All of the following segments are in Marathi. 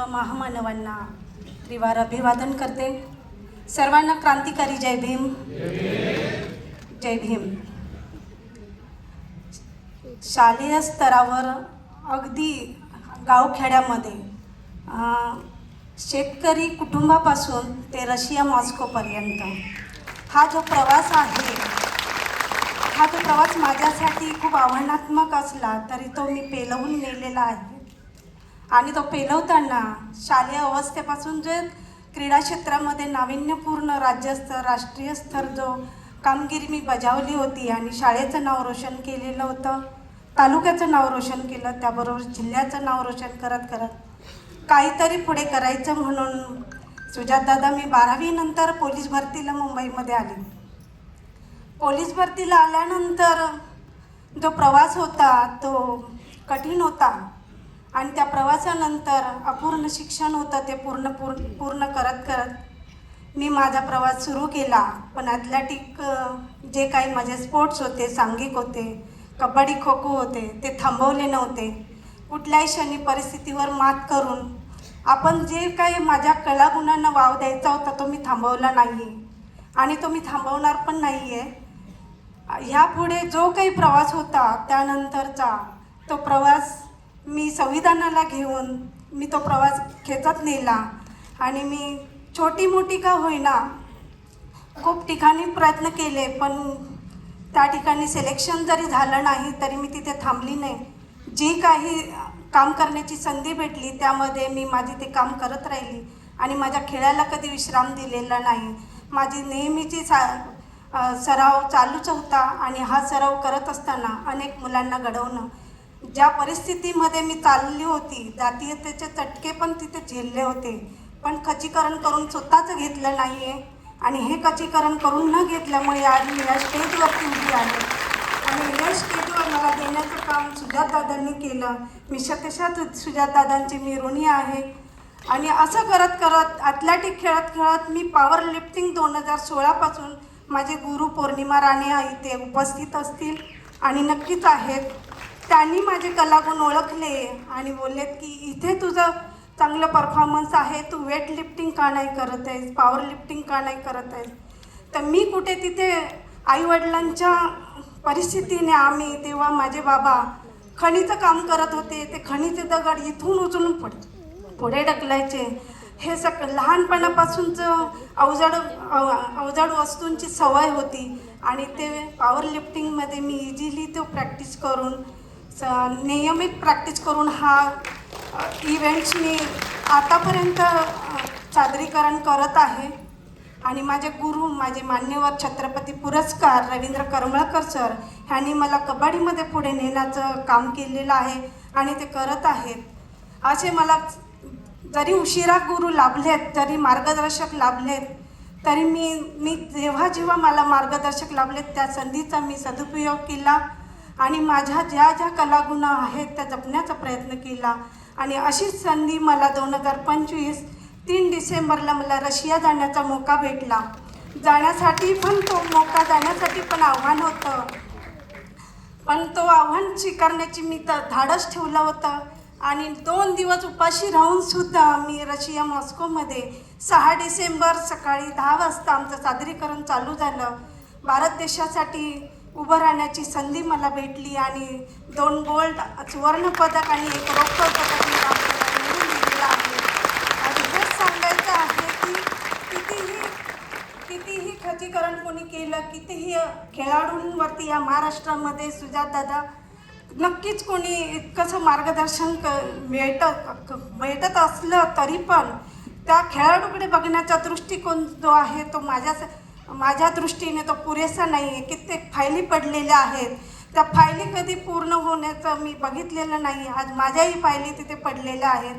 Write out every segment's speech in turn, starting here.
सर्व महामानवांना त्रिवार अभिवादन करते. सर्वांना क्रांतिकारी जय भीम. जय भीम. शालेय स्तरावर अगदी गावखेड्यामध्ये शेतकरी कुटुंबापासून ते रशिया मॉस्कोपर्यंत हा जो प्रवास आहे, हा जो प्रवास माझ्यासाठी खूप आव्हानात्मक असला तरी तो मी पेलवून नेलेला आहे. आणि तो पेलवताना शालेय अवस्थेपासून जे क्रीडा क्षेत्रामध्ये नाविन्यपूर्ण राज्यस्तर राष्ट्रीय स्तर जो कामगिरी मी बजावली होती आणि शाळेचं नाव रोशन केलेलं होतं, तालुक्याचं नाव रोशन केलं, त्याबरोबर जिल्ह्याचं नाव रोशन करत करत काहीतरी पुढे करायचं म्हणून सुजातदादा मी 12वी नंतर पोलीस भरतीला मुंबईमध्ये आली. पोलीस भरतीला आल्यानंतर जो प्रवास होता तो कठीण होता आणि त्या प्रवासानंतर अपूर्ण शिक्षण होतं ते पूर्ण करत करत मी माझा प्रवास सुरू केला. पण ॲथलेटिक जे काही माझे स्पोर्ट्स होते, सांघिक होते, कबड्डी खो खो होते, ते थांबवले नव्हते. कुठल्याही क्षणी परिस्थितीवर मात करून आपण जे काही माझ्या कलागुणांना वाव द्यायचा होता तो मी थांबवला नाही आणि तो मी थांबवणार पण नाही आहे. ह्यापुढे जो काही प्रवास होता त्यानंतरचा तो प्रवास मी संविधानाला घेऊन मी तो प्रवास खेचत नेला आणि मी छोटी मोठी का होईना खूप ठिकाणी प्रयत्न केले, पण त्या ठिकाणी सिलेक्शन जरी झालं नाही तरी मी तिथे थांबली नाही. जी काही काम करण्याची संधी भेटली त्यामध्ये मी माझी ते काम करत राहिली आणि माझ्या खेळाला कधी विश्राम दिलेला नाही. माझी नेहमीची सराव चालूच होता आणि हा सराव करत असताना अनेक मुलांना घडवणं. ज्या परिस्थितीमध्ये मी चालली होती, जातीयतेचे चटके पण तिथे झेलले होते, पण खच्चीकरण करून स्वतःच घेतलं नाही आहे आणि हे खच्चीकरण करून न घेतल्यामुळे आज मी या स्टेजवरती उभी आहे आणि या स्टेजवर मला देण्याचं काम सुजातदादांनी केलं. मी शतशः सुजातदादांची मी ऋणी आहे. आणि असं करत करत ॲथलेटिक खेळत खेळत मी पॉवर लिफ्टिंग 2016पासून माझे गुरु पौर्णिमा राणे इथे उपस्थित असतील आणि नक्कीच आहेत. त्यांनी माझे कलागुण ओळखले आणि बोललेत की इथे तुझं चांगलं परफॉर्मन्स आहे, तू वेट लिफ्टिंग का नाही करत आहेस, पॉवर लिफ्टिंग का नाही करत आहेस. तर मी कुठे तिथे आईवडिलांच्या परिस्थितीने आम्ही तेव्हा माझे बाबा खणीचं काम करत होते, ते खणीचे दगड इथून उचलून पुढे ढकलायचे. हे लहानपणापासूनचं अवजड वस्तूंची सवय होती आणि ते पॉवर लिफ्टिंगमध्ये मी इझिली तो प्रॅक्टिस करून नियमित प्रॅक्टिस करून हा इव्हेंट्स मी आतापर्यंत सादरीकरण करत आहे. आणि माझे गुरु, माझे मान्यवर छत्रपती पुरस्कार रवींद्र करमळकर सर ह्यांनी मला कबड्डीमध्ये पुढे नेण्याचं काम केलेलं आहे आणि ते करत आहेत. असे मला जरी उशिरा गुरु लाभलेत, जरी मार्गदर्शक लाभलेत, तरी मी जेव्हा मला मार्गदर्शक लाभलेत त्या संधीचा मी सदुपयोग केला आणि माझ्या ज्या ज्या कलागुण आहेत त्या जपण्याचा प्रयत्न केला. आणि अशीच संधी मला 2025 3 डिसेंबरला मला रशिया जाण्याचा मौका भेटला. जाण्यासाठी पण आव्हान होतं, पण तो आव्हान स्वीकारण्याची मी धाडस ठेवलं होतं आणि 2 दिवस उपाशी राहून सुद्धा मी रशिया मॉस्कोमध्ये 6 डिसेंबर सकाळी 10 वाजता आमचं सादरीकरण चालू झालं. भारत देशासाठी उभं राहण्याची संधी मला भेटली आणि 2 गोल्ड सुवर्णपदक आणि 1 रौप्य पदक मी आपल्याला मिळवून दिलेलं आहे. आणि हेच सांगायचं आहे की कितीही खच्चीकरण कोणी केलं, कितीही खेळाडूंवरती या महाराष्ट्रामध्ये सुजातदादा नक्कीच कोणी इतकंसं मार्गदर्शन भेटत असलं तरी पण त्या खेळाडूकडे बघण्याचा दृष्टिकोन जो आहे तो माझ्या दृष्टीने तो पुरेसा नाही आहे. कित्येक फायली पडलेल्या आहेत, त्या फायली कधी पूर्ण होण्याचं मी बघितलेलं नाही. आज माझ्याही फायली तिथे पडलेल्या आहेत.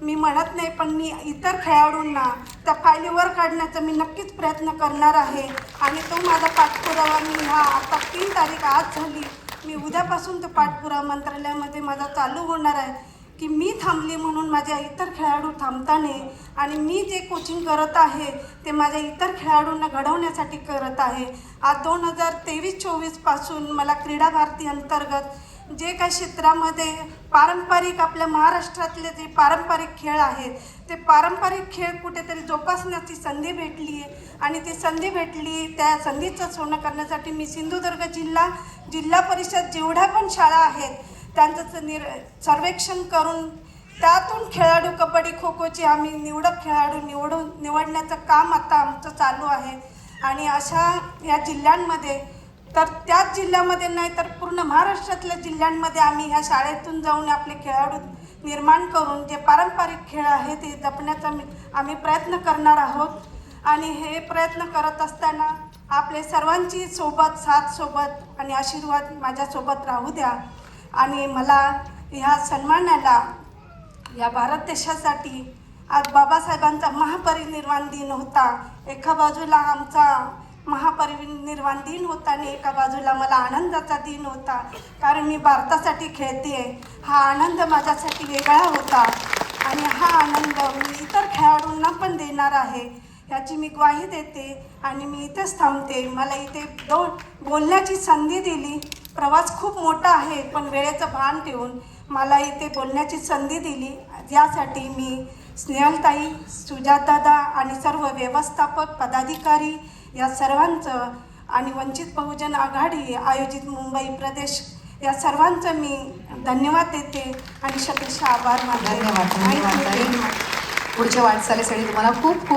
मी म्हणत नाही, पण मी इतर खेळाडूंना त्या फायलीवर काढण्याचा मी नक्कीच प्रयत्न करणार आहे आणि तो माझा पाठपुरावा मी आता 3 तारीख आज झाली, मी उद्यापासून तो पाठपुरावा मंत्रालयामध्ये माझा चालू होणार आहे की मी थांबली म्हणून माझ्या इतर खेळाडू थांबता नये आणि मी जे कोचिंग करत आहे ते माझ्या इतर खेळाडूंना घडवण्यासाठी करत आहे. आज 2023-24 पासून मला क्रीडा भारती अंतर्गत जे काही क्षेत्रामध्ये पारंपरिक आपल्या महाराष्ट्रातले जे पारंपरिक खेळ आहेत ते पारंपरिक खेळ कुठेतरी जोपासण्याची संधी भेटली आहे आणि ती संधी भेटली त्या संधीचं सोनं करण्यासाठी मी सिंधुदुर्ग जिल्हा परिषद जेवढ्या पण शाळा आहेत त्यांचं सर्वेक्षण करून त्यातून खेळाडू कबड्डी खो खोचे आम्ही निवडक खेळाडू निवडण्याचं काम आता आमचं चालू आहे आणि अशा या जिल्ह्यांमध्ये तर त्याच जिल्ह्यामध्ये नाही तर पूर्ण महाराष्ट्रातल्या जिल्ह्यांमध्ये आम्ही ह्या शाळेतून जाऊन आपले खेळाडू निर्माण करून जे पारंपरिक खेळ आहे ते जपण्याचा आम्ही प्रयत्न करणार आहोत आणि हे प्रयत्न करत असताना आपले सर्वांची साथ सोबत आणि आशीर्वाद माझ्यासोबत राहू द्या आणि मला ह्या सन्मानाला या भारत देशासाठी आज बाबासाहेबांचा महापरिनिर्वाण दिन होता. एका बाजूला आमचा महापरिनिर्वाण दिन होता आणि एका बाजूला मला आनंदाचा दिन होता कारण मी भारतासाठी खेळते. हा आनंद माझ्यासाठी वेगळा होता आणि हा आनंद मी इतर खेळाडूंना पण देणार आहे याची मी ग्वाही देते आणि मी इथेच थांबते. मला इथे बोलण्याची संधी दिली. प्रवास खूप मोठा आहे पण वेळेचं भान ठेवून मला इथे बोलण्याची संधी दिली यासाठी मी स्नेहलताई, सुजातदादा आणि सर्व व्यवस्थापक पदाधिकारी या सर्वांचं आणि वंचित बहुजन आघाडी आयोजित मुंबई प्रदेश या सर्वांचं मी धन्यवाद देते आणि शतशः आभार मानते. धन्यवाद. पुढच्या वाटचालीसाठी तुम्हाला खूप खूप